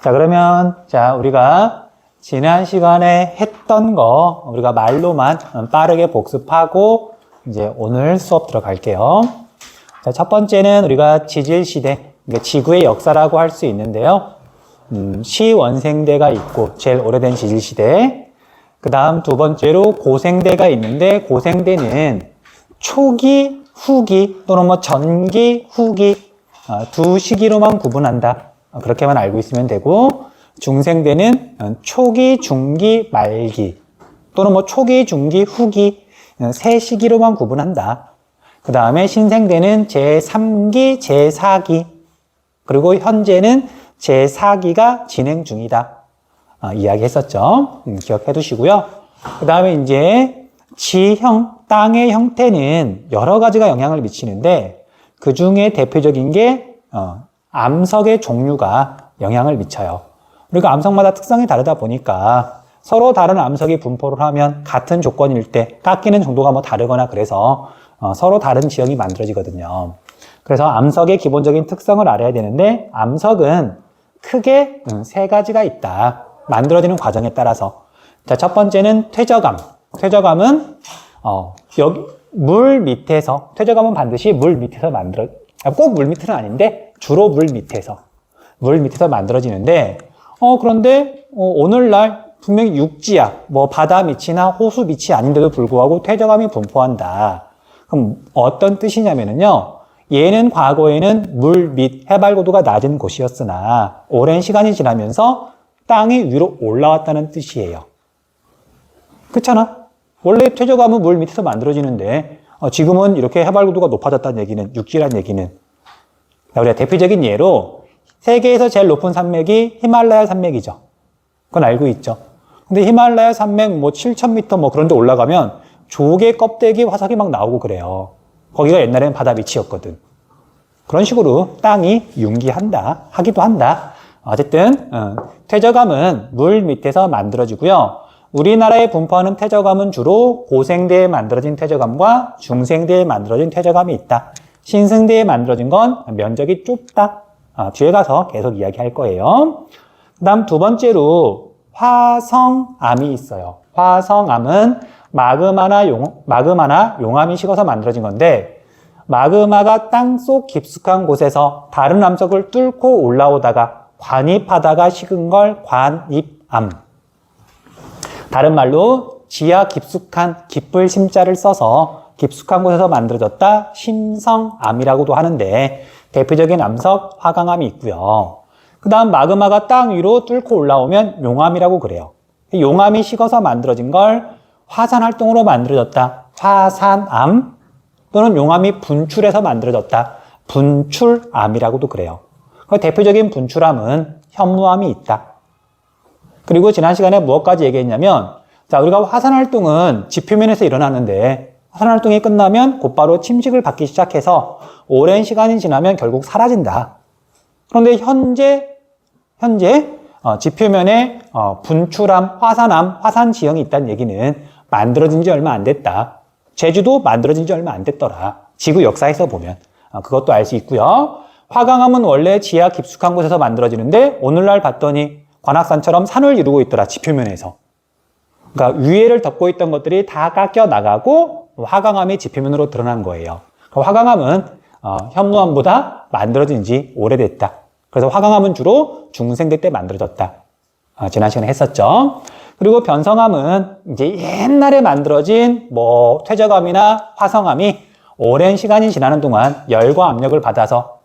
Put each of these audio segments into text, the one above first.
자, 그러면, 자, 우리가 지난 시간에 했던 거, 우리가 말로만 빠르게 복습하고, 이제 오늘 수업 들어갈게요. 자, 첫 번째는 우리가 지질시대, 그러니까 지구의 역사라고 할 수 있는데요. 시원생대가 있고, 제일 오래된 지질시대. 그 다음 두 번째로 고생대가 있는데, 고생대는 초기, 후기, 또는 뭐 전기, 후기, 두 시기로만 구분한다. 그렇게만 알고 있으면 되고, 중생대는 초기, 중기, 말기, 또는 뭐 초기, 중기, 후기, 세 시기로만 구분한다. 그 다음에 신생대는 제3기, 제4기, 그리고 현재는 제4기가 진행 중이다. 이야기했었죠. 기억해 두시고요. 그 다음에 이제 지형, 땅의 형태는 여러 가지가 영향을 미치는데 그 중에 대표적인 게 암석의 종류가 영향을 미쳐요. 그리고 암석마다 특성이 다르다 보니까 서로 다른 암석이 분포를 하면 같은 조건일 때 깎이는 정도가 뭐 다르거나 그래서 서로 다른 지형이 만들어지거든요. 그래서 암석의 기본적인 특성을 알아야 되는데 암석은 크게 세 가지가 있다. 만들어지는 과정에 따라서. 자, 첫 번째는 퇴적암. 퇴적암은 여기 물 밑에서, 퇴적암은 반드시 물 밑에서 꼭 물 밑은 아닌데 주로 물 밑에서 만들어지는데 그런데 오늘날 분명히 육지야, 뭐 바다 밑이나 호수 밑이 아닌데도 불구하고 퇴적암이 분포한다. 그럼 어떤 뜻이냐면요, 얘는 과거에는 물 밑 해발고도가 낮은 곳이었으나 오랜 시간이 지나면서 땅이 위로 올라왔다는 뜻이에요. 그렇잖아? 원래 퇴적암은 물 밑에서 만들어지는데 지금은 이렇게 해발고도가 높아졌다는 얘기는, 육지란 얘기는. 우리가 대표적인 예로 세계에서 제일 높은 산맥이 히말라야 산맥이죠. 그건 알고 있죠. 근데 히말라야 산맥 뭐 7,000m 뭐 그런 데 올라가면 조개 껍데기 화석이 막 나오고 그래요. 거기가 옛날에는 바다 밑이었거든. 그런 식으로 땅이 융기한다, 하기도 한다. 어쨌든 퇴적암은 물 밑에서 만들어지고요. 우리나라에 분포하는 퇴적암은 주로 고생대에 만들어진 퇴적암과 중생대에 만들어진 퇴적암이 있다. 신생대에 만들어진 건 면적이 좁다. 뒤에 가서 계속 이야기할 거예요. 그 다음 두 번째로 화성암이 있어요. 화성암은 마그마나 용암이 식어서 만들어진 건데, 마그마가 땅속 깊숙한 곳에서 다른 암석을 뚫고 올라오다가 관입하다가 식은 걸 관입암. 다른 말로 지하 깊숙한, 깊을 심자를 써서 깊숙한 곳에서 만들어졌다 심성암이라고도 하는데, 대표적인 암석 화강암이 있고요. 그 다음 마그마가 땅 위로 뚫고 올라오면 용암이라고 그래요. 용암이 식어서 만들어진 걸 화산활동으로 만들어졌다 화산암, 또는 용암이 분출해서 만들어졌다 분출암이라고도 그래요. 대표적인 분출암은 현무암이 있다. 그리고 지난 시간에 무엇까지 얘기했냐면, 자, 우리가 화산활동은 지표면에서 일어나는데 화산활동이 끝나면 곧바로 침식을 받기 시작해서 오랜 시간이 지나면 결국 사라진다. 그런데 현재 지표면에 분출암, 화산암, 화산지형이 있다는 얘기는 만들어진 지 얼마 안 됐다. 제주도 만들어진 지 얼마 안 됐더라. 지구 역사에서 보면 그것도 알 수 있고요. 화강암은 원래 지하 깊숙한 곳에서 만들어지는데 오늘날 봤더니 관악산처럼 산을 이루고 있더라, 지표면에서. 그러니까 위에를 덮고 있던 것들이 다 깎여 나가고 화강암이 지표면으로 드러난 거예요. 화강암은 현무암보다 만들어진 지 오래됐다. 그래서 화강암은 주로 중생대 때 만들어졌다. 지난 시간에 했었죠. 그리고 변성암은 이제 옛날에 만들어진 뭐 퇴적암이나 화성암이 오랜 시간이 지나는 동안 열과 압력을 받아서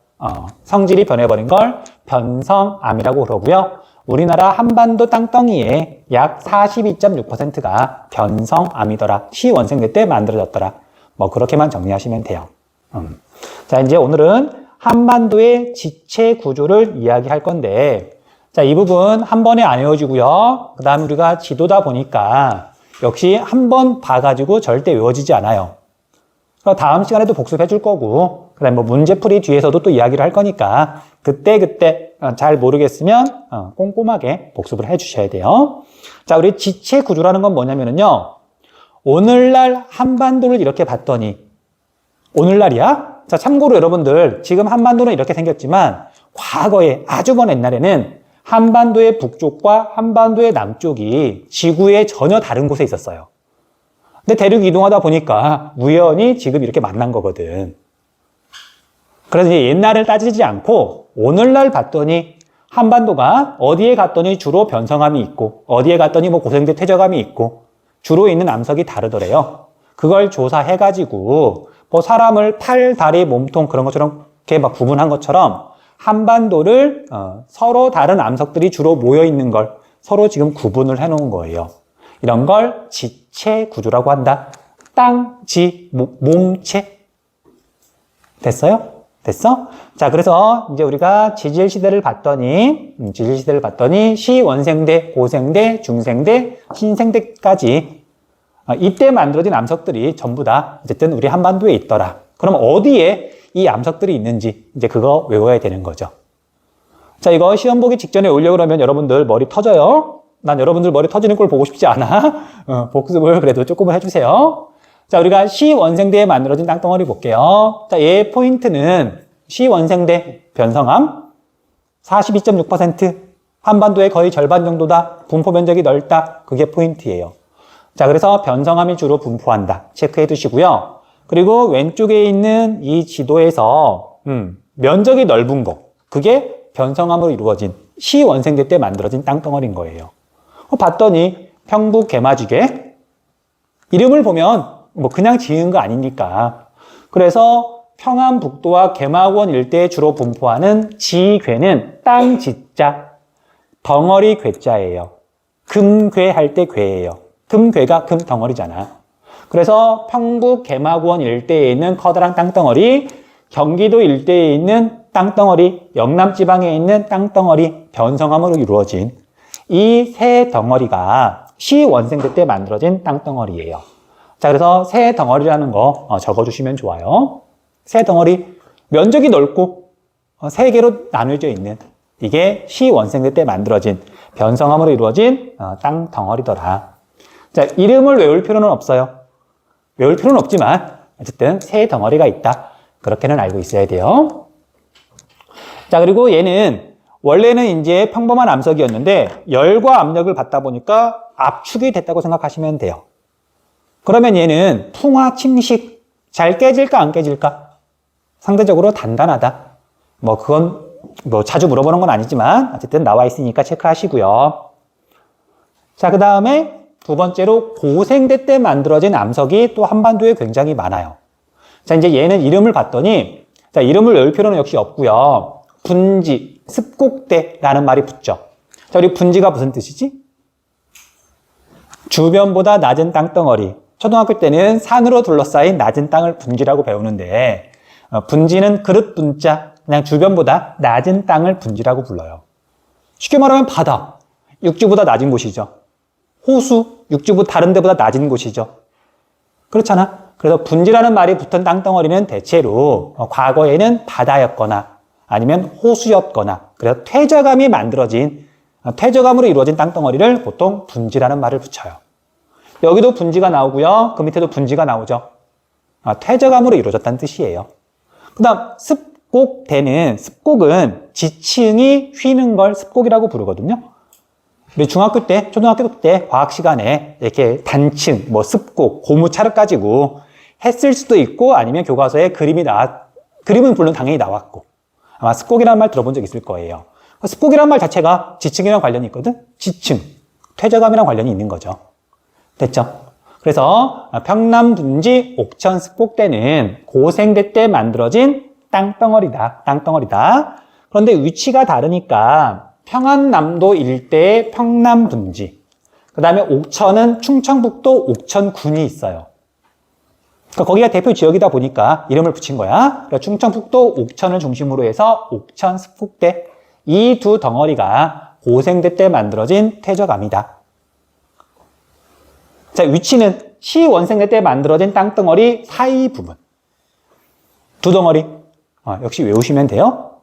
성질이 변해버린 걸 변성암이라고 그러고요. 우리나라 한반도 땅덩이의 약 42.6%가 변성암이더라. 시원생대 때 만들어졌더라. 뭐 그렇게만 정리하시면 돼요. 자, 이제 오늘은 한반도의 지체 구조를 이야기할 건데, 자, 이 부분 한 번에 안 외워지고요. 그 다음에 우리가 지도다 보니까 역시 한 번 봐가지고 절대 외워지지 않아요. 다음 시간에도 복습해 줄 거고, 그 다음에 뭐 문제풀이 뒤에서도 또 이야기를 할 거니까 그때 잘 모르겠으면 꼼꼼하게 복습을 해 주셔야 돼요. 자, 우리 지체 구조라는 건 뭐냐면요, 오늘날 한반도를 이렇게 봤더니, 오늘날이야? 자, 참고로 여러분들 지금 한반도는 이렇게 생겼지만 과거에 아주 먼 옛날에는 한반도의 북쪽과 한반도의 남쪽이 지구의 전혀 다른 곳에 있었어요. 근데 대륙 이동하다 보니까 우연히 지금 이렇게 만난 거거든. 그래서 이제 옛날을 따지지 않고 오늘날 봤더니 한반도가 어디에 갔더니 주로 변성함이 있고 어디에 갔더니 뭐 고생대 퇴적함이 있고 주로 있는 암석이 다르더래요. 그걸 조사해가지고 뭐 사람을 팔, 다리, 몸통 그런 것처럼 이렇게 막 구분한 것처럼 한반도를 서로 다른 암석들이 주로 모여 있는 걸 서로 지금 구분을 해놓은 거예요. 이런 걸 지체 구조라고 한다. 땅, 지, 몸체. 됐어요? 됐어? 자, 그래서 이제 우리가 지질 시대를 봤더니 시원생대, 고생대, 중생대, 신생대까지 이때 만들어진 암석들이 전부 다 어쨌든 우리 한반도에 있더라. 그럼 어디에 이 암석들이 있는지 이제 그거 외워야 되는 거죠. 자, 이거 시험 보기 직전에 오려고 그러면 여러분들 머리 터져요. 난 여러분들 머리 터지는 걸 보고 싶지 않아. 복습을 그래도 조금은 해주세요. 자, 우리가 시원생대에 만들어진 땅덩어리 볼게요. 자, 얘 포인트는 시원생대 변성함 42.6%, 한반도의 거의 절반 정도다. 분포 면적이 넓다. 그게 포인트예요. 자, 그래서 변성함이 주로 분포한다. 체크해 두시고요. 그리고 왼쪽에 있는 이 지도에서 면적이 넓은 거, 그게 변성함으로 이루어진 시원생대 때 만들어진 땅덩어리인 거예요. 봤더니 평북 개마쥐개, 이름을 보면 뭐 그냥 지은 거 아니니까. 그래서 평안북도와 개마원 일대에 주로 분포하는 지괴는 땅 지자, 덩어리 괴자예요. 금괴 할 때 괴예요. 금괴가 금 덩어리잖아. 그래서 평북 개마원 일대에 있는 커다란 땅덩어리, 경기도 일대에 있는 땅덩어리, 영남지방에 있는 땅덩어리, 변성함으로 이루어진 이 세 덩어리가 시원생대 때 만들어진 땅덩어리예요. 자, 그래서 새 덩어리라는 거 적어주시면 좋아요. 새 덩어리, 면적이 넓고 세 개로 나눠져 있는 이게 시원생대 때 만들어진 변성함으로 이루어진 땅 덩어리더라. 자, 이름을 외울 필요는 없어요. 외울 필요는 없지만 어쨌든 새 덩어리가 있다. 그렇게는 알고 있어야 돼요. 자, 그리고 얘는 원래는 이제 평범한 암석이었는데 열과 압력을 받다 보니까 압축이 됐다고 생각하시면 돼요. 그러면 얘는 풍화, 침식, 잘 깨질까 안 깨질까? 상대적으로 단단하다. 뭐 그건 뭐 자주 물어보는 건 아니지만 어쨌든 나와 있으니까 체크하시고요. 자, 그 다음에 두 번째로 고생대 때 만들어진 암석이 또 한반도에 굉장히 많아요. 자, 이제 얘는 이름을 봤더니, 자, 이름을 외울 필요는 역시 없고요. 분지, 습곡대라는 말이 붙죠. 자, 우리 분지가 무슨 뜻이지? 주변보다 낮은 땅덩어리. 초등학교 때는 산으로 둘러싸인 낮은 땅을 분지라고 배우는데, 분지는 그릇 분자, 그냥 주변보다 낮은 땅을 분지라고 불러요. 쉽게 말하면 바다, 육지보다 낮은 곳이죠. 호수, 육지보 다른 데보다 낮은 곳이죠. 그렇잖아. 그래서 분지라는 말이 붙은 땅덩어리는 대체로 과거에는 바다였거나 아니면 호수였거나, 그래서 퇴적암이 만들어진, 퇴적암으로 이루어진 땅덩어리를 보통 분지라는 말을 붙여요. 여기도 분지가 나오고요. 그 밑에도 분지가 나오죠. 퇴적암으로 이루어졌다는 뜻이에요. 그 다음 습곡대는, 습곡은 지층이 휘는 걸 습곡이라고 부르거든요. 우리 중학교 때, 초등학교 때 과학 시간에 이렇게 단층, 뭐 습곡, 고무차를 가지고 했을 수도 있고 아니면 교과서에 그림은 물론 당연히 나왔고, 아마 습곡이라는 말 들어본 적 있을 거예요. 습곡이라는 말 자체가 지층이랑 관련이 있거든? 지층, 퇴적암이랑 관련이 있는 거죠. 됐죠? 그래서 평남 분지 옥천 습곡대는 고생대 때 만들어진 땅덩어리다. 그런데 위치가 다르니까 평안남도 일대의 평남 분지, 그 다음에 옥천은 충청북도 옥천군이 있어요. 그러니까 거기가 대표 지역이다 보니까 이름을 붙인 거야. 그러니까 충청북도 옥천을 중심으로 해서 옥천 습곡대, 이 두 덩어리가 고생대 때 만들어진 퇴적암이다. 자, 위치는 시원생대 때 만들어진 땅덩어리 사이 부분. 두 덩어리. 역시 외우시면 돼요.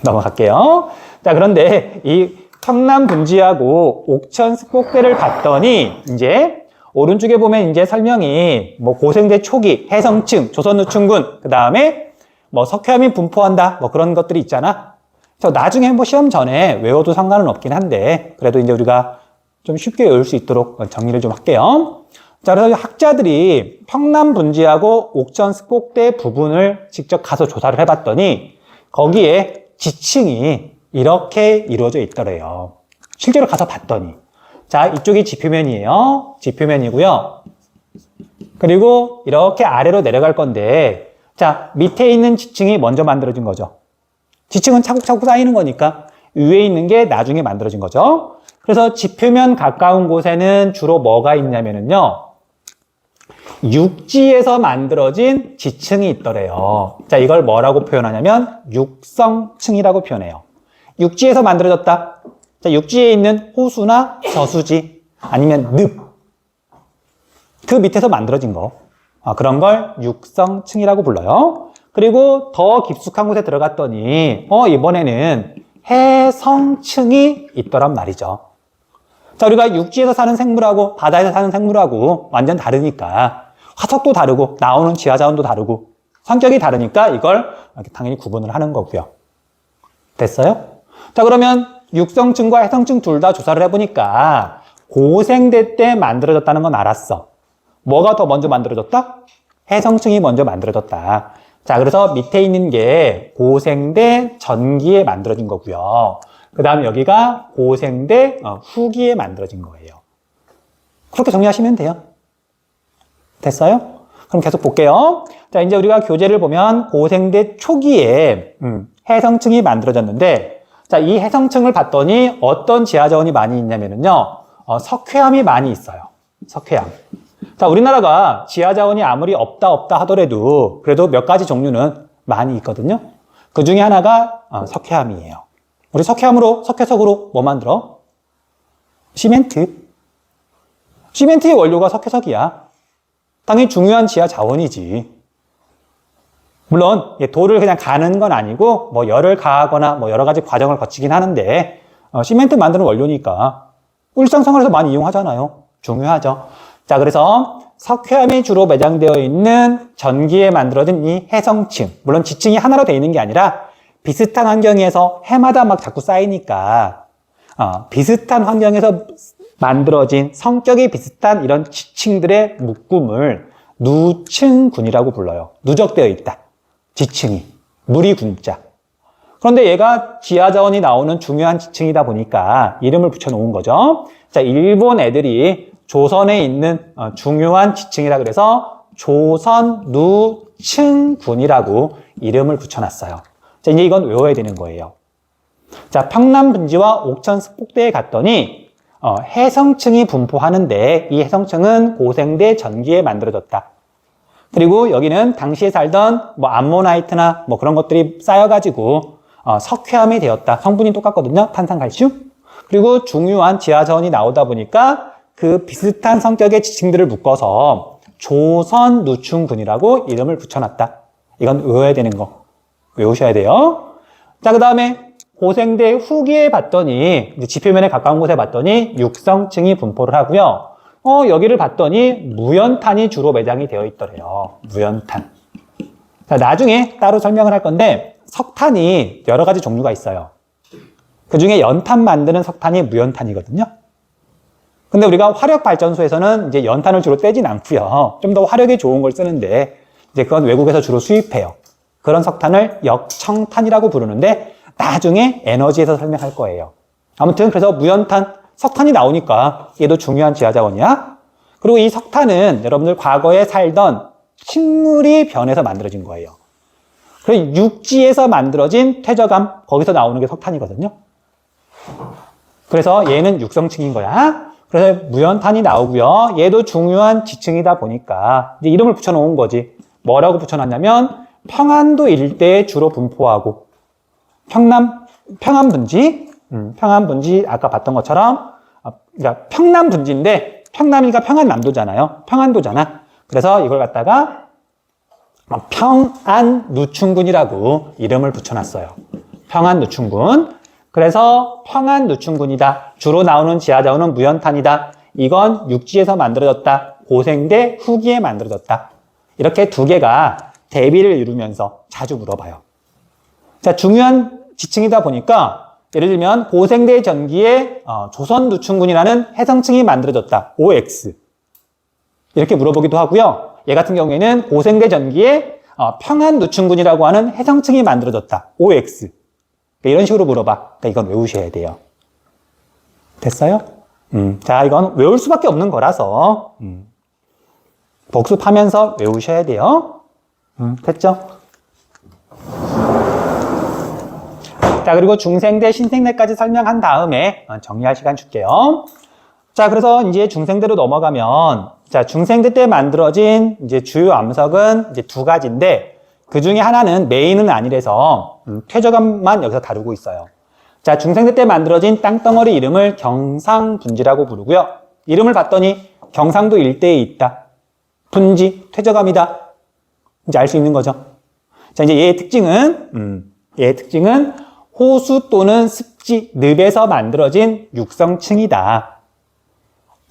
넘어갈게요. 자, 그런데 이 평남 분지하고 옥천 습곡대를 봤더니 이제 오른쪽에 보면 이제 설명이 뭐 고생대 초기, 해성층, 조선노충군, 그 다음에 뭐 석회암이 분포한다, 뭐 그런 것들이 있잖아. 그래서 나중에 뭐 시험 전에 외워도 상관은 없긴 한데, 그래도 이제 우리가 좀 쉽게 외울 수 있도록 정리를 좀 할게요. 자, 그래서 학자들이 평남 분지하고 옥천 습곡대 부분을 직접 가서 조사를 해봤더니, 거기에 지층이 이렇게 이루어져 있더래요. 실제로 가서 봤더니. 자, 이쪽이 지표면이에요. 지표면이고요. 그리고 이렇게 아래로 내려갈 건데, 자, 밑에 있는 지층이 먼저 만들어진 거죠. 지층은 차곡차곡 쌓이는 거니까 위에 있는 게 나중에 만들어진 거죠. 그래서 지표면 가까운 곳에는 주로 뭐가 있냐면요. 육지에서 만들어진 지층이 있더래요. 자, 이걸 뭐라고 표현하냐면 육성층이라고 표현해요. 육지에서 만들어졌다. 자, 육지에 있는 호수나 저수지 아니면 늪. 그 밑에서 만들어진 거. 그런 걸 육성층이라고 불러요. 그리고 더 깊숙한 곳에 들어갔더니 이번에는 해성층이 있더란 말이죠. 자, 우리가 육지에서 사는 생물하고 바다에서 사는 생물하고 완전 다르니까 화석도 다르고 나오는 지하자원도 다르고 성격이 다르니까 이걸 당연히 구분을 하는 거고요. 됐어요? 자, 그러면 육성층과 해성층 둘 다 조사를 해보니까 고생대 때 만들어졌다는 건 알았어. 뭐가 더 먼저 만들어졌다? 해성층이 먼저 만들어졌다. 자, 그래서 밑에 있는 게 고생대 전기에 만들어진 거고요. 그 다음에 여기가 고생대 후기에 만들어진 거예요. 그렇게 정리하시면 돼요. 됐어요? 그럼 계속 볼게요. 자, 이제 우리가 교재를 보면 고생대 초기에 해성층이 만들어졌는데, 자, 이 해성층을 봤더니 어떤 지하자원이 많이 있냐면요. 석회암이 많이 있어요. 석회암. 자, 우리나라가 지하자원이 아무리 없다 하더라도 그래도 몇 가지 종류는 많이 있거든요. 그 중에 하나가 석회암이에요. 우리 석회석으로 뭐 만들어? 시멘트. 시멘트의 원료가 석회석이야. 당연히 중요한 지하자원이지. 물론 돌을 그냥 가는 건 아니고 뭐 열을 가하거나 뭐 여러 가지 과정을 거치긴 하는데 시멘트 만드는 원료니까 일상생활에서 많이 이용하잖아요. 중요하죠. 자, 그래서 석회암이 주로 매장되어 있는 전기에 만들어진 이 해성층, 물론 지층이 하나로 되어 있는 게 아니라 비슷한 환경에서 해마다 막 자꾸 쌓이니까 비슷한 환경에서 만들어진 성격이 비슷한 이런 지층들의 묶음을 누층군이라고 불러요. 누적되어 있다. 지층이. 물이 군자. 그런데 얘가 지하자원이 나오는 중요한 지층이다 보니까 이름을 붙여놓은 거죠. 자, 일본 애들이 조선에 있는 중요한 지층이라 그래서 조선누층군이라고 이름을 붙여놨어요. 자, 이제 이건 외워야 되는 거예요. 자, 평남분지와 옥천 습곡대에 갔더니 해성층이 분포하는데 이 해성층은 고생대 전기에 만들어졌다. 그리고 여기는 당시에 살던 뭐 암모나이트나 뭐 그런 것들이 쌓여가지고 석회암이 되었다. 성분이 똑같거든요. 탄산칼슘. 그리고 중요한 지하자원이 나오다 보니까 그 비슷한 성격의 지층들을 묶어서 조선누층군이라고 이름을 붙여놨다. 이건 외워야 되는 거. 외우셔야 돼요. 자, 그 다음에 고생대 후기에 봤더니 이제 지표면에 가까운 곳에 봤더니 육성층이 분포를 하고요. 여기를 봤더니 무연탄이 주로 매장이 되어 있더래요. 무연탄. 자, 나중에 따로 설명을 할 건데 석탄이 여러 가지 종류가 있어요. 그 중에 연탄 만드는 석탄이 무연탄이거든요. 근데 우리가 화력발전소에서는 이제 연탄을 주로 떼진 않고요. 좀 더 화력이 좋은 걸 쓰는데 이제 그건 외국에서 주로 수입해요. 그런 석탄을 역청탄이라고 부르는데 나중에 에너지에서 설명할 거예요. 아무튼 그래서 무연탄, 석탄이 나오니까 얘도 중요한 지하자원이야. 그리고 이 석탄은 여러분들 과거에 살던 식물이 변해서 만들어진 거예요. 그리고 육지에서 만들어진 퇴적암, 거기서 나오는 게 석탄이거든요. 그래서 얘는 육성층인 거야. 그래서 무연탄이 나오고요. 얘도 중요한 지층이다 보니까 이제 이름을 붙여놓은 거지. 뭐라고 붙여놨냐면 평안도 일대에 주로 분포하고 평안분지, 평안분지 아까 봤던 것처럼 그러니까 평남분지인데 평남이니까 평안남도잖아요. 평안도잖아. 그래서 이걸 갖다가 평안누층군이라고 이름을 붙여놨어요. 평안누층군. 그래서 평안누층군이다. 주로 나오는 지하자원은 무연탄이다. 이건 육지에서 만들어졌다. 고생대 후기에 만들어졌다. 이렇게 두 개가 대비를 이루면서 자주 물어봐요. 자, 중요한 지층이다 보니까 예를 들면 고생대 전기에 조선누춘군이라는 해성층이 만들어졌다. OX. 이렇게 물어보기도 하고요. 얘 같은 경우에는 고생대 전기에 평안누춘군이라고 하는 해성층이 만들어졌다. OX. 그러니까 이런 식으로 물어봐. 그러니까 이건 외우셔야 돼요. 됐어요? 자, 이건 외울 수밖에 없는 거라서 복습하면서 외우셔야 돼요. 됐죠? 자, 그리고 중생대, 신생대까지 설명한 다음에 정리할 시간 줄게요. 자, 그래서 이제 중생대로 넘어가면, 자, 중생대 때 만들어진 이제 주요 암석은 이제 두 가지인데, 그 중에 하나는 메인은 아니라서 퇴적암만 여기서 다루고 있어요. 자, 중생대 때 만들어진 땅덩어리 이름을 경상분지라고 부르고요. 이름을 봤더니 경상도 일대에 있다. 분지, 퇴적암이다. 이제 알 수 있는 거죠. 자, 이제 얘의 특징은 호수 또는 습지, 늪에서 만들어진 육성층이다.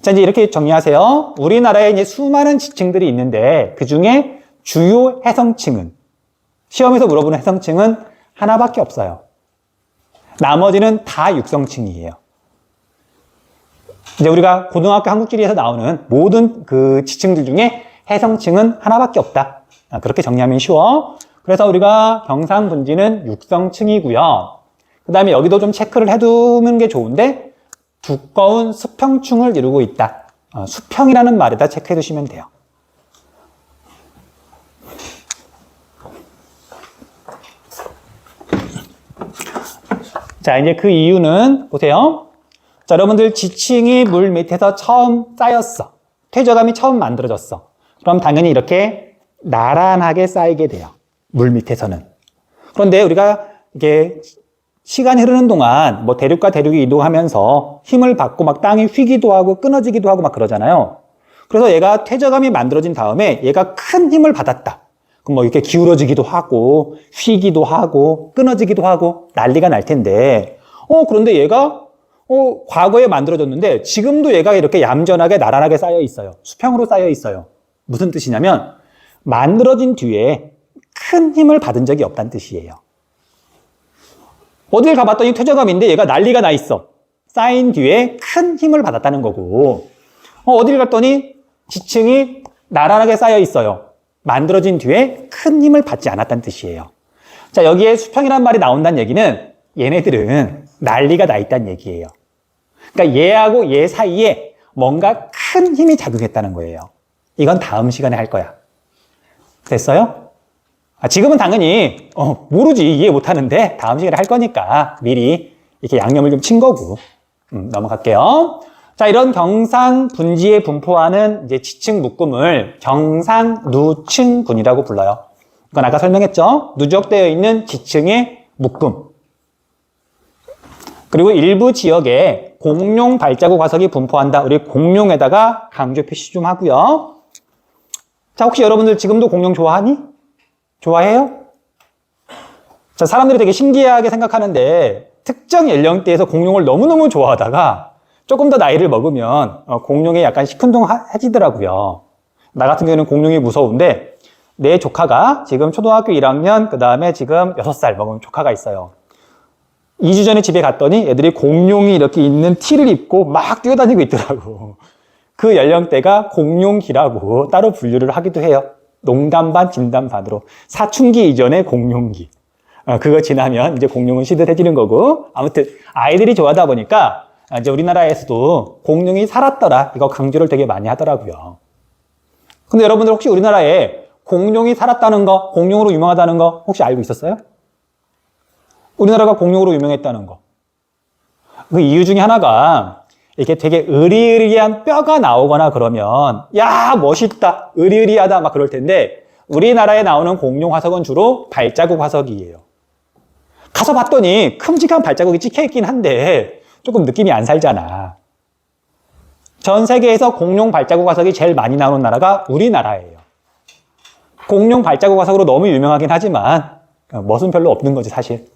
자, 이제 이렇게 정리하세요. 우리나라에 이제 수많은 지층들이 있는데 그 중에 주요 해성층은, 시험에서 물어보는 해성층은 하나밖에 없어요. 나머지는 다 육성층이에요. 이제 우리가 고등학교 한국지리에서 나오는 모든 그 지층들 중에 해성층은 하나밖에 없다. 그렇게 정리하면 쉬워. 그래서 우리가 경상분지는 육성층이고요. 그 다음에 여기도 좀 체크를 해두는 게 좋은데, 두꺼운 수평층을 이루고 있다. 수평이라는 말에다 체크해 두시면 돼요. 자, 이제 그 이유는 보세요. 자, 여러분들 지층이 물 밑에서 처음 쌓였어. 퇴적암이 처음 만들어졌어. 그럼 당연히 이렇게 나란하게 쌓이게 돼요. 물 밑에서는. 그런데 우리가 이게 시간이 흐르는 동안 뭐 대륙과 대륙이 이동하면서 힘을 받고 막 땅이 휘기도 하고 끊어지기도 하고 막 그러잖아요. 그래서 얘가 퇴적암이 만들어진 다음에 얘가 큰 힘을 받았다. 그럼 뭐 이렇게 기울어지기도 하고 휘기도 하고 끊어지기도 하고 난리가 날 텐데, 그런데 얘가 과거에 만들어졌는데 지금도 얘가 이렇게 얌전하게 나란하게 쌓여 있어요. 수평으로 쌓여 있어요. 무슨 뜻이냐면 만들어진 뒤에 큰 힘을 받은 적이 없다는 뜻이에요. 어딜 가봤더니 퇴적암인데 얘가 난리가 나 있어. 쌓인 뒤에 큰 힘을 받았다는 거고, 어딜 갔더니 지층이 나란하게 쌓여 있어요. 만들어진 뒤에 큰 힘을 받지 않았다는 뜻이에요. 자, 여기에 수평이라는 말이 나온다는 얘기는 얘네들은 난리가 나 있다는 얘기예요. 그러니까 얘하고 얘 사이에 뭔가 큰 힘이 작용했다는 거예요. 이건 다음 시간에 할 거야. 됐어요? 지금은 당연히 모르지, 이해 못하는데 다음 시간에 할 거니까 미리 이렇게 양념을 좀 친 거고. 넘어갈게요. 자, 이런 경상분지에 분포하는 이제 지층 묶음을 경상누층군이라고 불러요. 이건 아까 설명했죠. 누적되어 있는 지층의 묶음. 그리고 일부 지역에 공룡 발자국 화석이 분포한다. 우리 공룡에다가 강조 표시 좀 하고요. 자, 혹시 여러분들 지금도 공룡 좋아하니? 좋아해요? 자, 사람들이 되게 신기하게 생각하는데 특정 연령대에서 공룡을 너무너무 좋아하다가 조금 더 나이를 먹으면 공룡이 약간 시큰둥해지더라고요. 나 같은 경우는 공룡이 무서운데 내 조카가 지금 초등학교 1학년, 그 다음에 지금 6살 먹은 조카가 있어요. 2주 전에 집에 갔더니 애들이 공룡이 이렇게 있는 티를 입고 막 뛰어다니고 있더라고. 그 연령대가 공룡기라고 따로 분류를 하기도 해요. 농담 반 진담 반으로. 사춘기 이전의 공룡기. 그거 지나면 이제 공룡은 시들해지는 거고. 아무튼 아이들이 좋아하다 보니까 이제 우리나라에서도 공룡이 살았더라, 이거 강조를 되게 많이 하더라고요. 근데 여러분들 혹시 우리나라에 공룡이 살았다는 거, 공룡으로 유명하다는 거 혹시 알고 있었어요? 우리나라가 공룡으로 유명했다는 거. 그 이유 중에 하나가 이렇게 되게 으리으리한 뼈가 나오거나 그러면 야, 멋있다, 으리으리하다 막 그럴 텐데 우리나라에 나오는 공룡 화석은 주로 발자국 화석이에요. 가서 봤더니 큼직한 발자국이 찍혀있긴 한데 조금 느낌이 안 살잖아. 전 세계에서 공룡 발자국 화석이 제일 많이 나오는 나라가 우리나라예요. 공룡 발자국 화석으로 너무 유명하긴 하지만 멋은 별로 없는 거지 사실.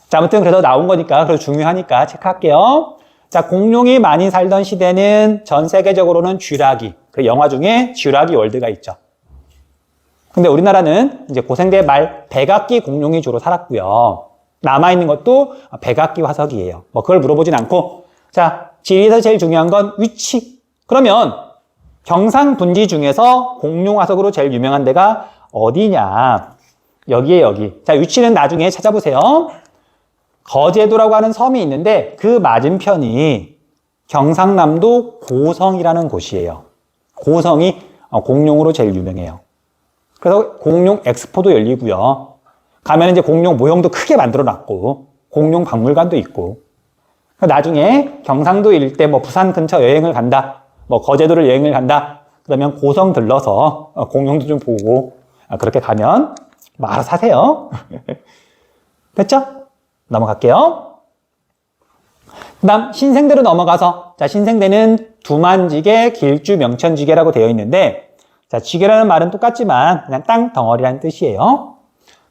자, 아무튼 그래서 나온 거니까, 그래서 중요하니까 체크할게요. 자, 공룡이 많이 살던 시대는 전 세계적으로는 쥐라기, 그 영화 중에 쥐라기 월드가 있죠. 근데 우리나라는 이제 고생대 말 백악기 공룡이 주로 살았고요. 남아있는 것도 백악기 화석이에요. 뭐 그걸 물어보진 않고. 자, 지리에서 제일 중요한 건 위치. 그러면 경상분지 중에서 공룡 화석으로 제일 유명한 데가 어디냐? 여기에 여기. 자, 위치는 나중에 찾아보세요. 거제도라고 하는 섬이 있는데 그 맞은편이 경상남도 고성이라는 곳이에요. 고성이 공룡으로 제일 유명해요. 그래서 공룡 엑스포도 열리고요. 가면 이제 공룡 모형도 크게 만들어 놨고, 공룡 박물관도 있고. 나중에 경상도 일대 뭐 부산 근처 여행을 간다, 뭐 거제도를 여행을 간다, 그러면 고성 들러서 공룡도 좀 보고, 그렇게 가면 뭐 알아서 하세요. 됐죠? 넘어갈게요. 그 다음 신생대로 넘어가서, 자, 신생대는 두만지개, 길주, 명천지개라고 되어 있는데, 자, 지개라는 말은 똑같지만 그냥 땅 덩어리라는 뜻이에요.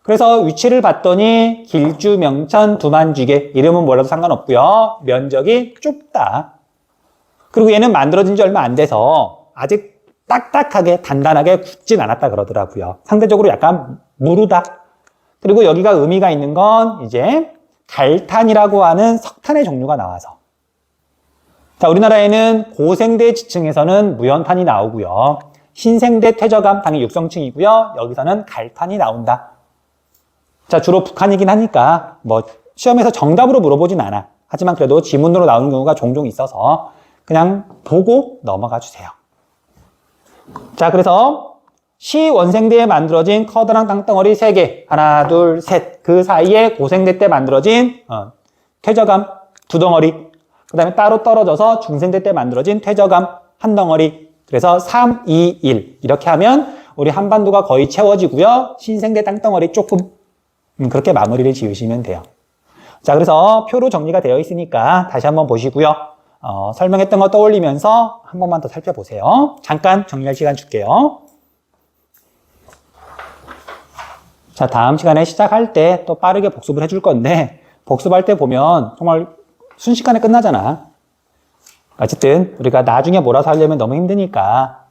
그래서 위치를 봤더니 길주, 명천, 두만지개, 이름은 몰라도 상관없고요. 면적이 좁다. 그리고 얘는 만들어진 지 얼마 안 돼서 아직 딱딱하게 단단하게 굳진 않았다 그러더라고요. 상대적으로 약간 무르다. 그리고 여기가 의미가 있는 건 이제 갈탄이라고 하는 석탄의 종류가 나와서. 자, 우리나라에는 고생대 지층에서는 무연탄이 나오고요. 신생대 퇴저감, 당연히 육성층이고요. 여기서는 갈탄이 나온다. 자, 주로 북한이긴 하니까 뭐 시험에서 정답으로 물어보진 않아. 하지만 그래도 지문으로 나오는 경우가 종종 있어서 그냥 보고 넘어가 주세요. 자, 그래서 시원생대에 만들어진 커다란 땅덩어리 3개, 하나, 둘, 셋. 그 사이에 고생대 때 만들어진 퇴저감 2덩어리. 그 다음에 따로 떨어져서 중생대 때 만들어진 퇴저감 1덩어리. 그래서 3, 2, 1 이렇게 하면 우리 한반도가 거의 채워지고요. 신생대 땅덩어리 조금 그렇게 마무리를 지으시면 돼요. 자, 그래서 표로 정리가 되어 있으니까 다시 한번 보시고요. 설명했던 거 떠올리면서 한 번만 더 살펴보세요. 잠깐 정리할 시간 줄게요. 자, 다음 시간에 시작할 때 또 빠르게 복습을 해줄 건데 복습할 때 보면 정말 순식간에 끝나잖아. 어쨌든 우리가 나중에 몰아서 하려면 너무 힘드니까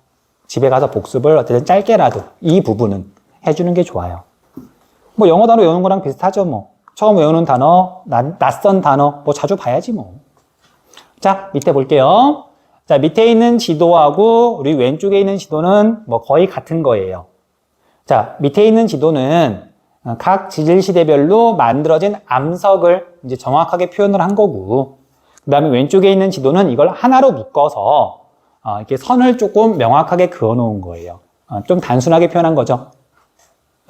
집에 가서 복습을 어쨌든 짧게라도 이 부분은 해주는 게 좋아요. 뭐 영어 단어 외우는 거랑 비슷하죠. 뭐 처음 외우는 단어, 낯선 단어 뭐 자주 봐야지 뭐. 자, 밑에 볼게요. 자, 밑에 있는 지도하고 우리 왼쪽에 있는 지도는 뭐 거의 같은 거예요. 자, 밑에 있는 지도는 각 지질시대별로 만들어진 암석을 이제 정확하게 표현을 한 거고, 그 다음에 왼쪽에 있는 지도는 이걸 하나로 묶어서 이렇게 선을 조금 명확하게 그어 놓은 거예요. 좀 단순하게 표현한 거죠.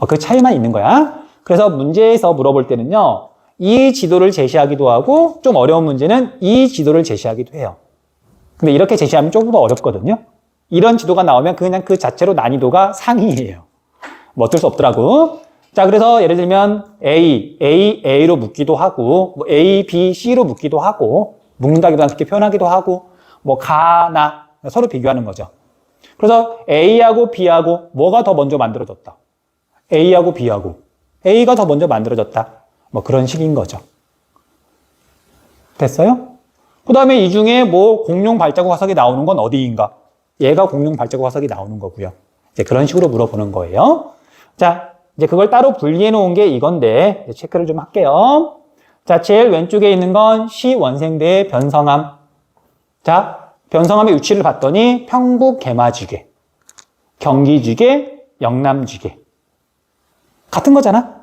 그 차이만 있는 거야. 그래서 문제에서 물어볼 때는요, 이 지도를 제시하기도 하고 좀 어려운 문제는 이 지도를 제시하기도 해요. 근데 이렇게 제시하면 조금 더 어렵거든요. 이런 지도가 나오면 그냥 그 자체로 난이도가 상이에요. 뭐 어쩔 수 없더라고. 자, 그래서 예를 들면 A로 묶기도 하고, 뭐 A, B, C로 묶기도 하고, 묶는다기도 하고, 그렇게 표현하기도 하고, 뭐 가, 나, 서로 비교하는 거죠. 그래서 A하고 B하고 뭐가 더 먼저 만들어졌다. A하고 B하고 A가 더 먼저 만들어졌다. 뭐 그런 식인 거죠. 됐어요? 그 다음에 이 중에 뭐 공룡 발자국 화석이 나오는 건 어디인가? 얘가 공룡 발자국 화석이 나오는 거고요. 이제 그런 식으로 물어보는 거예요. 자, 이제 그걸 따로 분리해 놓은 게 이건데 체크를 좀 할게요. 자, 제일 왼쪽에 있는 건 시원생대의 변성암. 자, 변성암의 위치를 봤더니 평북 개마지개, 경기지개, 영남지개. 같은 거잖아.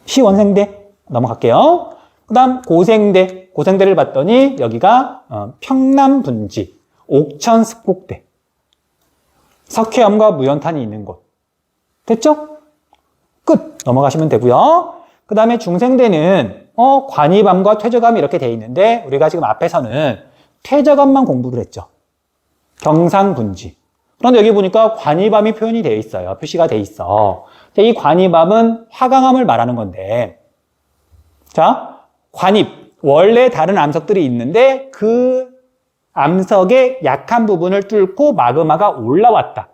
시원생대 넘어갈게요. 그 다음 고생대를 봤더니 여기가 평남분지, 옥천습곡대, 석회암과 무연탄이 있는 곳. 됐죠? 끝! 넘어가시면 되고요. 그 다음에 중생대는 관이밤과 퇴저감이 이렇게 돼 있는데 우리가 지금 앞에서는 퇴저감만 공부를 했죠. 경상분지. 그런데 여기 보니까 관이밤이 표현이 되어 있어요. 표시가 되어 있어. 이 관이밤은 화강암을 말하는 건데, 자, 관입. 원래 다른 암석들이 있는데 그 암석의 약한 부분을 뚫고 마그마가 올라왔다.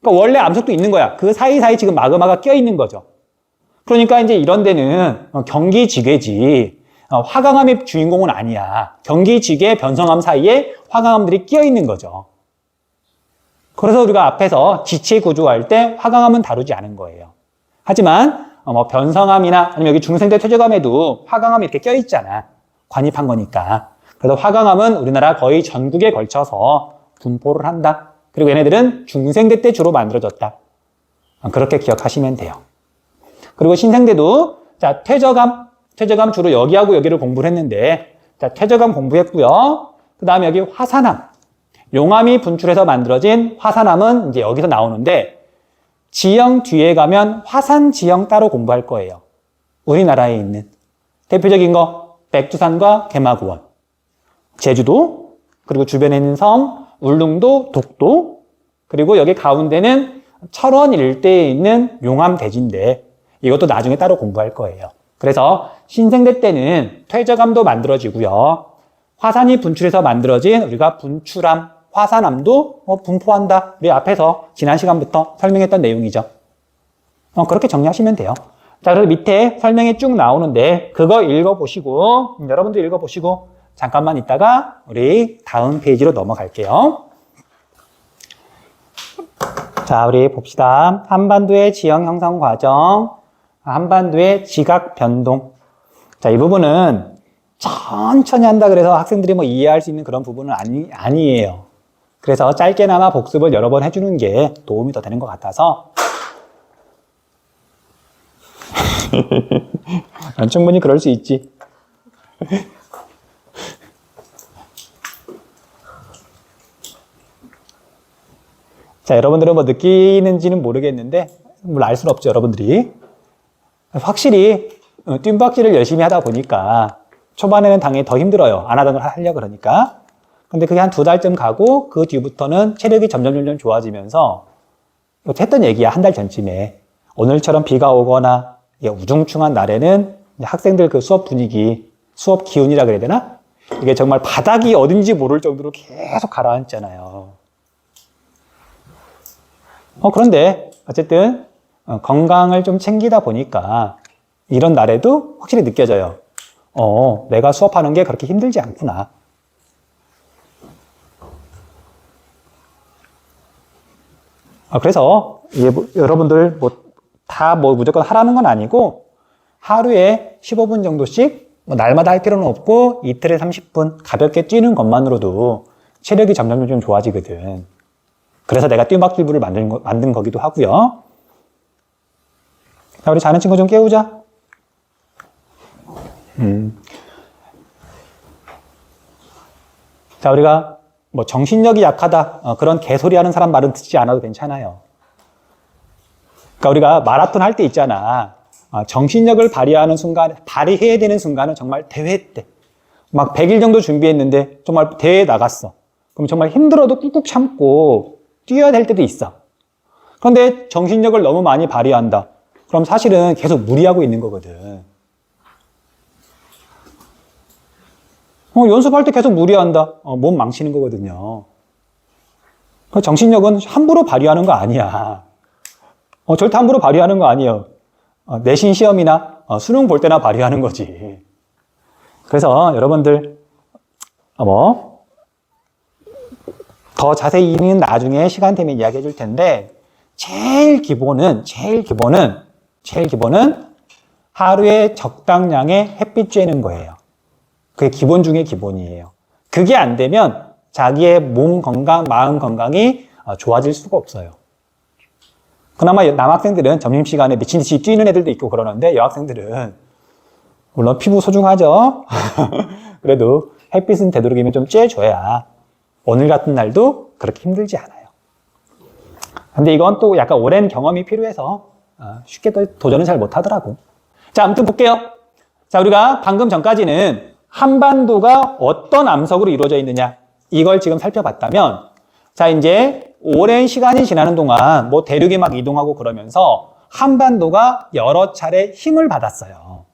그러니까 원래 암석도 있는 거야. 그 사이사이 지금 마그마가 껴 있는 거죠. 그러니까 이제 이런 데는 경기지개지, 화강암의 주인공은 아니야. 경기지개, 변성암 사이에 화강암들이 끼어 있는 거죠. 그래서 우리가 앞에서 지체 구조할 때 화강암은 다루지 않은 거예요. 하지만 뭐 변성암이나 아니면 여기 중생대 퇴적암에도 화강암이 이렇게 껴있잖아. 관입한 거니까. 그래서 화강암은 우리나라 거의 전국에 걸쳐서 분포를 한다. 그리고 얘네들은 중생대 때 주로 만들어졌다. 그렇게 기억하시면 돼요. 그리고 신생대도 자 퇴적암 주로 여기하고 여기를 공부를 했는데 자 퇴적암 공부했고요. 그 다음에 여기 화산암, 용암이 분출해서 만들어진 화산암은 이제 여기서 나오는데 지형 뒤에 가면 화산 지형 따로 공부할 거예요. 우리나라에 있는 대표적인 거 백두산과 개마고원, 제주도, 그리고 주변에 있는 섬, 울릉도, 독도, 그리고 여기 가운데는 철원 일대에 있는 용암 대지인데 이것도 나중에 따로 공부할 거예요. 그래서 신생대 때는 퇴적암도 만들어지고요. 화산이 분출해서 만들어진 우리가 분출암, 화산암도 분포한다. 우리 앞에서 지난 시간부터 설명했던 내용이죠. 그렇게 정리하시면 돼요. 자, 그래서 밑에 설명이 쭉 나오는데 그거 읽어보시고 여러분도 읽어보시고 잠깐만 있다가 우리 다음 페이지로 넘어갈게요. 자, 우리 봅시다. 한반도의 지형 형성 과정, 한반도의 지각 변동. 자, 이 부분은 천천히 한다 그래서 학생들이 뭐 이해할 수 있는 그런 부분은 아니에요. 그래서 짧게나마 복습을 여러 번 해주는 게 도움이 더 되는 것 같아서 충분히 그럴 수 있지. 자, 여러분들은 뭐 느끼는지는 모르겠는데 물론 알 수는 없죠, 여러분들이. 확실히 뜀박질을 열심히 하다 보니까 초반에는 당연히 더 힘들어요. 안 하던 걸 하려고 그러니까. 근데 그게 한 2달쯤 가고 그 뒤부터는 체력이 점점 좋아지면서 했던 얘기야, 한 달 전쯤에. 오늘처럼 비가 오거나 우중충한 날에는 학생들 그 수업 분위기, 수업 기운이라 그래야 되나? 이게 정말 바닥이 어딘지 모를 정도로 계속 가라앉잖아요. 그런데 어쨌든 건강을 좀 챙기다 보니까 이런 날에도 확실히 느껴져요. 내가 수업하는 게 그렇게 힘들지 않구나. 그래서 여러분들 다 무조건 하라는 건 아니고 하루에 15분 정도씩 날마다 할 필요는 없고 이틀에 30분 가볍게 뛰는 것만으로도 체력이 점점 좋아지거든. 그래서 내가 뜀박질부를 만든 거기도 하고요. 자, 우리 자는 친구 좀 깨우자. 자, 우리가 뭐 정신력이 약하다 그런 개소리 하는 사람 말은 듣지 않아도 괜찮아요. 그러니까 우리가 마라톤 할 때 있잖아. 정신력을 발휘하는 순간, 발휘해야 되는 순간은 정말 대회 때. 막 100일 정도 준비했는데 정말 대회에 나갔어. 그럼 정말 힘들어도 꾹꾹 참고 뛰어야 될 때도 있어. 그런데 정신력을 너무 많이 발휘한다. 그럼 사실은 계속 무리하고 있는 거거든. 연습할 때 계속 무리한다. 몸 망치는 거거든요. 정신력은 함부로 발휘하는 거 아니야. 절대 함부로 발휘하는 거 아니에요. 내신 시험이나 수능 볼 때나 발휘하는 거지. 그래서 여러분들 더 자세히는 나중에 시간 되면 이야기해 줄 텐데 제일 기본은 하루에 적당량의 햇빛 쬐는 거예요. 그게 기본 중에 기본이에요. 그게 안 되면 자기의 몸 건강, 마음 건강이 좋아질 수가 없어요. 그나마 남학생들은 점심시간에 미친듯이 뛰는 애들도 있고 그러는데 여학생들은 물론 피부 소중하죠. 그래도 햇빛은 되도록이면 좀 쬐줘야 오늘 같은 날도 그렇게 힘들지 않아요. 근데 이건 또 약간 오랜 경험이 필요해서 쉽게 도전은 잘 못하더라고. 자, 아무튼 볼게요. 자, 우리가 방금 전까지는 한반도가 어떤 암석으로 이루어져 있느냐 이걸 지금 살펴봤다면 자, 이제 오랜 시간이 지나는 동안 뭐 대륙이 막 이동하고 그러면서 한반도가 여러 차례 힘을 받았어요.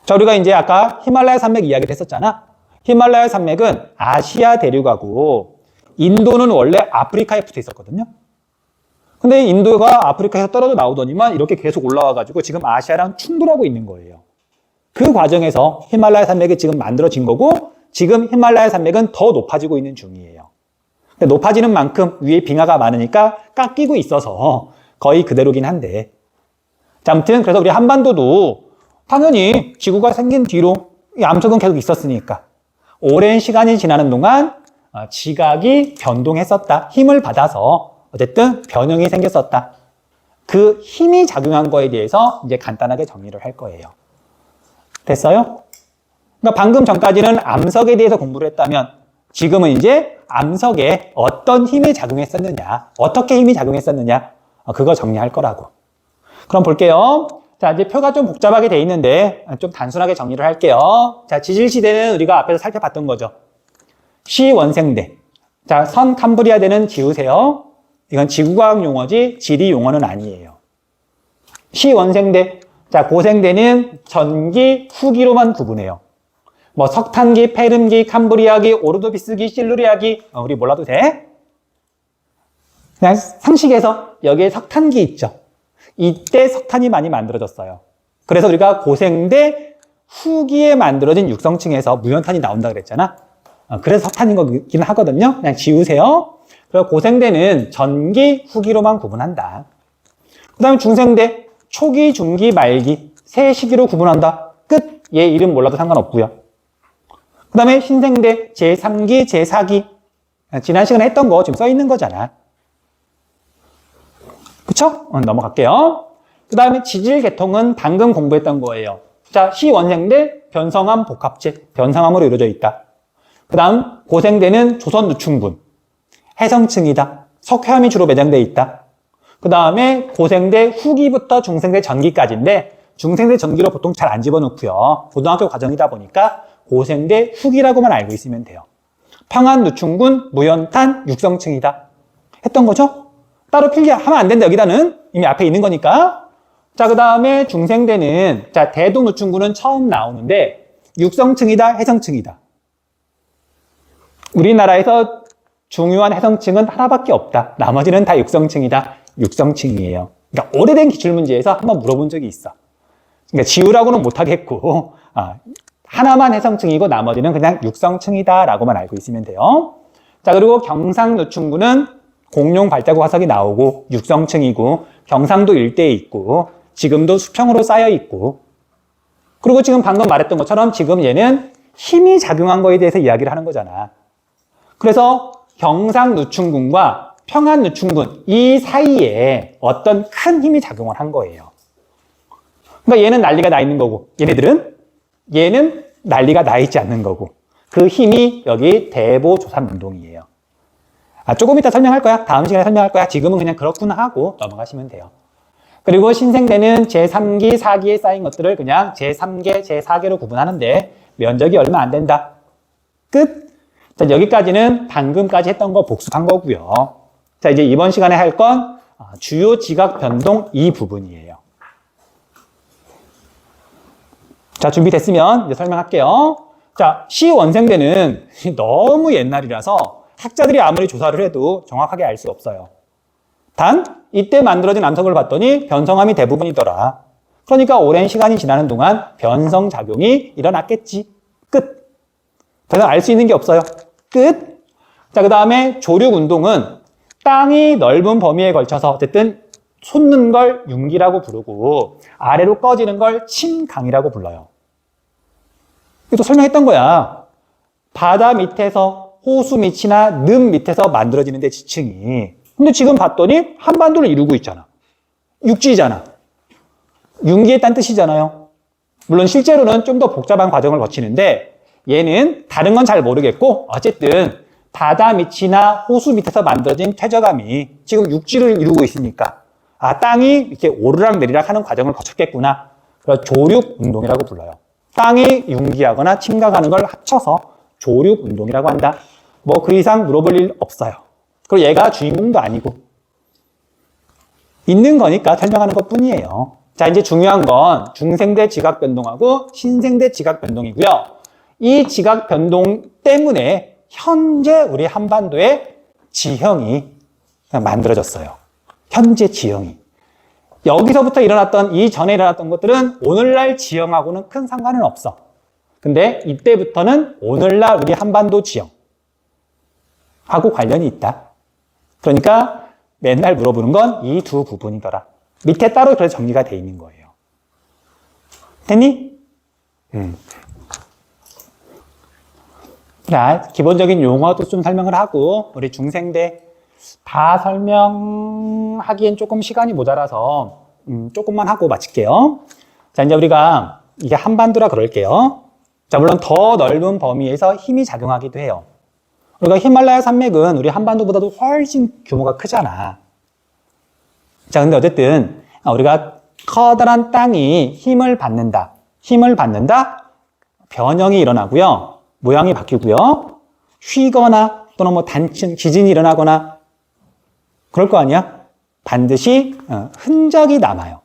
자, 우리가 이제 아까 히말라야 산맥 이야기를 했었잖아. 히말라야 산맥은 아시아 대륙하고 인도는 원래 아프리카에 붙어 있었거든요. 근데 인도가 아프리카에서 떨어져 나오더니만 이렇게 계속 올라와가지고 지금 아시아랑 충돌하고 있는 거예요. 그 과정에서 히말라야 산맥이 지금 만들어진 거고 지금 히말라야 산맥은 더 높아지고 있는 중이에요. 근데 높아지는 만큼 위에 빙하가 많으니까 깎이고 있어서 거의 그대로긴 한데. 자, 아무튼 그래서 우리 한반도도 당연히 지구가 생긴 뒤로 이 암석은 계속 있었으니까 오랜 시간이 지나는 동안 지각이 변동했었다. 힘을 받아서 어쨌든 변형이 생겼었다. 그 힘이 작용한 거에 대해서 이제 간단하게 정리를 할 거예요. 됐어요? 그러니까 방금 전까지는 암석에 대해서 공부를 했다면 지금은 이제 암석에 어떤 힘이 작용했었느냐, 어떻게 힘이 작용했었느냐, 그거 정리할 거라고. 그럼 볼게요. 자, 이제 표가 좀 복잡하게 돼 있는데 좀 단순하게 정리를 할게요. 자, 지질시대는 우리가 앞에서 살펴봤던 거죠. 시원생대. 자, 선 캄브리아대는 지우세요. 이건 지구과학 용어지 지리 용어는 아니에요. 시원생대. 자, 고생대는 전기, 후기로만 구분해요. 뭐 석탄기, 페름기, 캄브리아기, 오르도비스기, 실루리아기 우리 몰라도 돼? 그냥 상식에서 여기에 석탄기 있죠. 이때 석탄이 많이 만들어졌어요. 그래서 우리가 고생대 후기에 만들어진 육성층에서 무연탄이 나온다 그랬잖아. 그래서 석탄인 거긴 하거든요. 그냥 지우세요. 그리고 고생대는 전기, 후기로만 구분한다. 그 다음에 중생대 초기, 중기, 말기 세 시기로 구분한다. 끝. 얘 이름 몰라도 상관없고요. 그 다음에 신생대 제3기, 제4기 지난 시간에 했던 거 지금 써 있는 거잖아. 그쵸? 넘어갈게요. 그 다음에 지질 계통은 방금 공부했던 거예요. 자, 시원생대 변성암 복합체, 변성암으로 이루어져 있다. 그 다음 고생대는 조선 누충분, 해성층이다. 석회암이 주로 매장되어 있다. 그 다음에 고생대 후기부터 중생대 전기까지인데 중생대 전기로 보통 잘 안 집어넣고요. 고등학교 과정이다 보니까 고생대 후기라고만 알고 있으면 돼요. 평안 누충군, 무연탄, 육성층이다. 했던 거죠? 따로 필기하면 안 된다. 여기다는 이미 앞에 있는 거니까. 자, 그 다음에 중생대는 자 대동 누충군은 처음 나오는데 육성층이다, 해성층이다. 우리나라에서 중요한 해성층은 하나밖에 없다. 나머지는 다 육성층이다. 육성층이에요. 그러니까 오래된 기출문제에서 한번 물어본 적이 있어. 그러니까 지우라고는 못하겠고 하나만 해성층이고 나머지는 그냥 육성층이다 라고만 알고 있으면 돼요. 자, 그리고 경상누충군은 공룡 발자국 화석이 나오고 육성층이고 경상도 일대에 있고 지금도 수평으로 쌓여 있고 그리고 지금 방금 말했던 것처럼 지금 얘는 힘이 작용한 거에 대해서 이야기를 하는 거잖아. 그래서 경상누충군과 평안누충군 이 사이에 어떤 큰 힘이 작용을 한 거예요. 그러니까 얘는 난리가 나 있는 거고 얘는 난리가 나 있지 않는 거고 그 힘이 여기 대보조산운동이에요. 조금 이따 설명할 거야. 다음 시간에 설명할 거야. 지금은 그냥 그렇구나 하고 넘어가시면 돼요. 그리고 신생대는 제3기, 4기에 쌓인 것들을 그냥 제3개, 제4개로 구분하는데 면적이 얼마 안 된다. 끝. 자, 여기까지는 방금까지 했던 거 복습한 거고요. 자, 이제 이번 시간에 할 건 주요 지각 변동 이 부분이에요. 자, 준비됐으면 이제 설명할게요. 자, 시원생대는 너무 옛날이라서 학자들이 아무리 조사를 해도 정확하게 알 수 없어요. 단 이때 만들어진 암석을 봤더니 변성암이 대부분이더라. 그러니까 오랜 시간이 지나는 동안 변성작용이 일어났겠지. 끝. 더 이상 알 수 있는 게 없어요. 끝. 자, 그 다음에 조륙운동은 땅이 넓은 범위에 걸쳐서 어쨌든 솟는 걸 융기라고 부르고 아래로 꺼지는 걸 침강이라고 불러요. 이것도 설명했던 거야. 바다 밑에서 호수 밑이나 늪 밑에서 만들어지는데 지층이. 근데 지금 봤더니 한반도를 이루고 있잖아. 육지잖아. 융기했다는 뜻이잖아요. 물론 실제로는 좀 더 복잡한 과정을 거치는데 얘는 다른 건 잘 모르겠고 어쨌든 바다 밑이나 호수 밑에서 만들어진 퇴적암이 지금 육지를 이루고 있으니까 땅이 이렇게 오르락 내리락 하는 과정을 거쳤겠구나. 그래서 조륙운동이라고 불러요. 땅이 융기하거나 침강하는 걸 합쳐서 조륙운동이라고 한다. 뭐 그 이상 물어볼 일 없어요. 그리고 얘가 주인공도 아니고 있는 거니까 설명하는 것 뿐이에요. 자, 이제 중요한 건 중생대 지각 변동하고 신생대 지각 변동이고요. 이 지각 변동 때문에 현재 우리 한반도의 지형이 만들어졌어요. 현재 지형이. 여기서부터 일어났던 이 전에 일어났던 것들은 오늘날 지형하고는 큰 상관은 없어. 근데 이때부터는 오늘날 우리 한반도 지형 하고 관련이 있다. 그러니까 맨날 물어보는 건 이 두 부분이더라. 밑에 따로 그래서 정리가 돼 있는 거예요. 됐니? 자, 기본적인 용어도 좀 설명을 하고 우리 중생대 다 설명하기엔 조금 시간이 모자라서 조금만 하고 마칠게요. 자, 이제 우리가 이게 한반도라 그럴게요. 자, 물론 더 넓은 범위에서 힘이 작용하기도 해요. 우리가 히말라야 산맥은 우리 한반도보다도 훨씬 규모가 크잖아. 자, 근데 어쨌든 우리가 커다란 땅이 힘을 받는다. 힘을 받는다. 변형이 일어나고요. 모양이 바뀌고요. 휘거나 또는 뭐 단층, 지진이 일어나거나 그럴 거 아니야? 반드시 흔적이 남아요.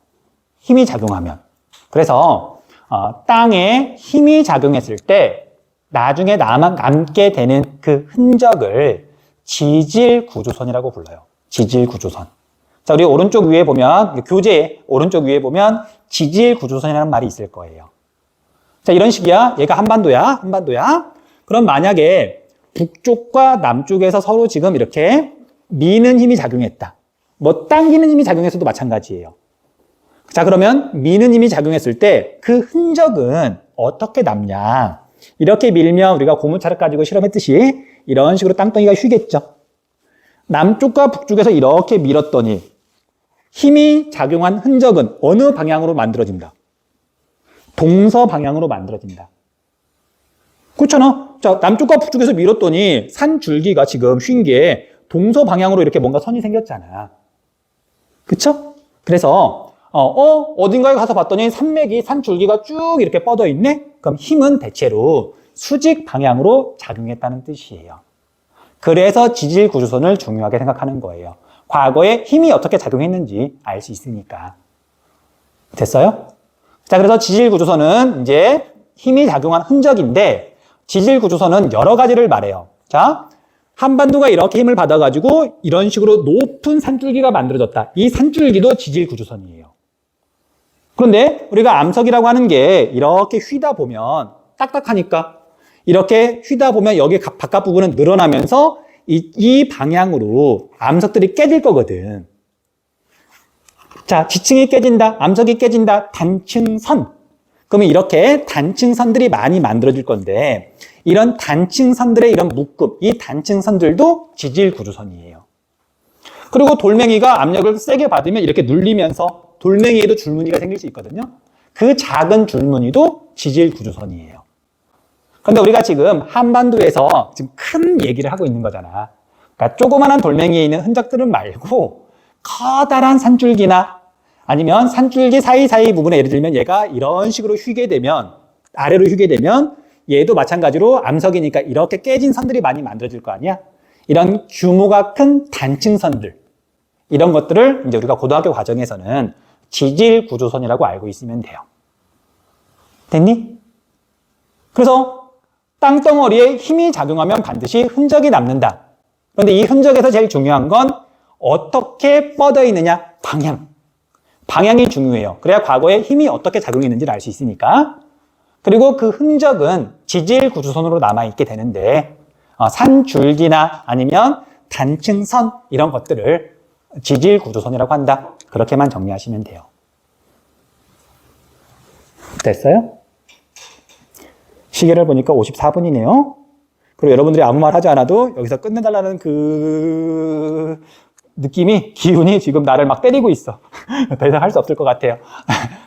힘이 작용하면. 그래서 땅에 힘이 작용했을 때 나중에 남게 되는 그 흔적을 지질구조선이라고 불러요. 지질구조선. 자, 우리 오른쪽 위에 보면, 교재 오른쪽 위에 보면 지질구조선이라는 말이 있을 거예요. 자, 이런 식이야. 얘가 한반도야. 그럼 만약에 북쪽과 남쪽에서 서로 지금 이렇게 미는 힘이 작용했다. 뭐 당기는 힘이 작용했어도 마찬가지예요. 자, 그러면 미는 힘이 작용했을 때 그 흔적은 어떻게 남냐? 이렇게 밀면 우리가 고무차를 가지고 실험했듯이 이런 식으로 땅덩이가 휘겠죠. 남쪽과 북쪽에서 이렇게 밀었더니 힘이 작용한 흔적은 어느 방향으로 만들어진다? 동서 방향으로 만들어진다. 그렇잖아. 자, 남쪽과 북쪽에서 밀었더니 산 줄기가 지금 휜 게 동서 방향으로 이렇게 뭔가 선이 생겼잖아. 그쵸? 그래서 어딘가에 가서 봤더니 산 줄기가 쭉 이렇게 뻗어 있네? 그럼 힘은 대체로 수직 방향으로 작용했다는 뜻이에요. 그래서 지질구조선을 중요하게 생각하는 거예요. 과거에 힘이 어떻게 작용했는지 알 수 있으니까. 됐어요? 자, 그래서 지질구조선은 이제 힘이 작용한 흔적인데 지질구조선은 여러 가지를 말해요. 자, 한반도가 이렇게 힘을 받아가지고 이런 식으로 높은 산줄기가 만들어졌다. 이 산줄기도 지질구조선이에요. 그런데 우리가 암석이라고 하는 게 이렇게 휘다 보면 딱딱하니까 이렇게 휘다 보면 여기 바깥 부분은 늘어나면서 이 방향으로 암석들이 깨질 거거든. 자, 지층이 깨진다, 암석이 깨진다, 단층선. 그러면 이렇게 단층선들이 많이 만들어질 건데 이런 단층선들의 이런 묶음, 이 단층선들도 지질구조선이에요. 그리고 돌멩이가 압력을 세게 받으면 이렇게 눌리면서 돌멩이에도 줄무늬가 생길 수 있거든요. 그 작은 줄무늬도 지질구조선이에요. 그런데 우리가 지금 한반도에서 지금 큰 얘기를 하고 있는 거잖아. 그러니까 조그마한 돌멩이에 있는 흔적들은 말고 커다란 산줄기나 아니면 산줄기 사이사이 부분에 예를 들면 얘가 이런 식으로 휘게 되면 아래로 휘게 되면 얘도 마찬가지로 암석이니까 이렇게 깨진 선들이 많이 만들어질 거 아니야? 이런 규모가 큰 단층선들 이런 것들을 이제 우리가 고등학교 과정에서는 지질구조선이라고 알고 있으면 돼요. 됐니? 그래서 땅덩어리에 힘이 작용하면 반드시 흔적이 남는다. 그런데 이 흔적에서 제일 중요한 건 어떻게 뻗어 있느냐? 방향이 중요해요. 그래야 과거에 힘이 어떻게 작용했는지를 알 수 있으니까. 그리고 그 흔적은 지질구조선으로 남아있게 되는데 산줄기나 아니면 단층선 이런 것들을 지질구조선이라고 한다. 그렇게만 정리하시면 돼요. 됐어요? 시계를 보니까 54분이네요. 그리고 여러분들이 아무 말 하지 않아도 여기서 끝내달라는 그 느낌이, 기운이 지금 나를 막 때리고 있어. 더 이상 할 수 없을 것 같아요.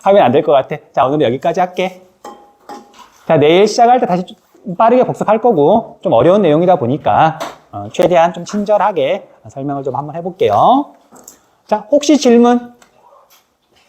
하면 안 될 것 같아. 자, 오늘은 여기까지 할게. 자, 내일 시작할 때 다시 좀 빠르게 복습할 거고, 좀 어려운 내용이다 보니까 최대한 좀 친절하게 설명을 좀 한번 해볼게요. 자, 혹시 질문?